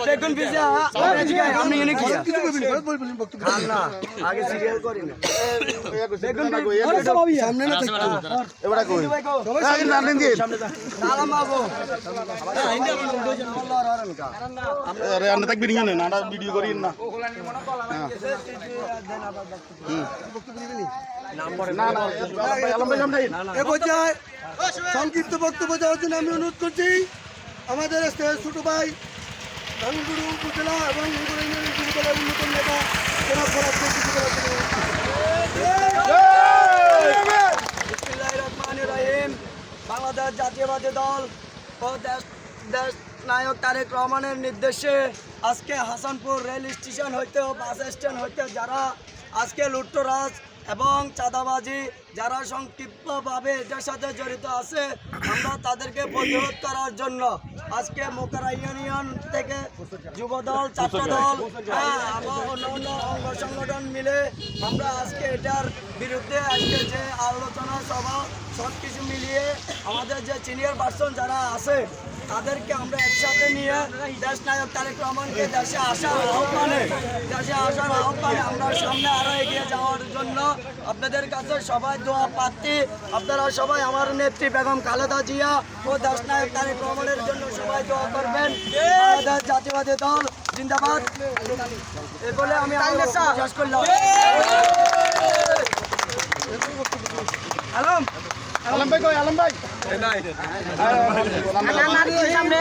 দেখুন আপনি এনে কি না আগে সিরিয়াল করি না দেখুন সামনে না এবারে কই আগে নালেন দিয়ে সালাম বাবু আরে আমরা তাক ভিডিও না না ভিডিও করি না না না আলম ভাই সামনে এ পর্যায়ে সংক্ষিপ্ত বক্তব্য দেওয়ার জন্য আমি অনুরোধ করছি আমাদের ছোট ভাই ধানগুড়ি উপজেলা এবং উপজেলার উন্নতম নেতা জনাব বাংলাদেশ জাতীয়বাদী দল ও দেশ নায়ক তারেক রহমানের নির্দেশে আজকে হাসানপুর রেল স্টেশন হইতে ও বাস স্ট্যান্ড হইতে যারা আজকে লুটতরাজ এবং চাঁদাবাজি যারা সংক্ষিপ্তভাবে এটার সাথে জড়িত আছে আমরা তাদেরকে প্রতিরোধ করার জন্য আজকে মোকারা ইউনিয়ন থেকে যুবদল ছাত্রদল এবং অন্যান্য অঙ্গ সংগঠন মিলে আমরা আজকে এটার বিরুদ্ধে আজকে যে আলোচনা সভা সব কিছু মিলিয়ে আমাদের যে সিনিয়র পার্সন যারা আছে তাদেরকে আমরা একসাথে নিয়ে দেশ নায়ক তারেক রহমানকে দেশে আসার আহ্বানে আমরা সামনে আরো এগিয়ে যাওয়ার জন্য আপনাদের কাছে সবাই দোয়া প্রার্থী। আপনারা সবাই আমার নেত্রী বেগম খালেদা জিয়া ও দেশ নায়ক তারেক রহমানের জন্য সবাই দোয়া করবেন। আমাদের জাতীয়বাদী দল জিন্দাবাদ। এ বলে আমি শেষ করলাম। আলম ভাই কই আলম ভাই সামনে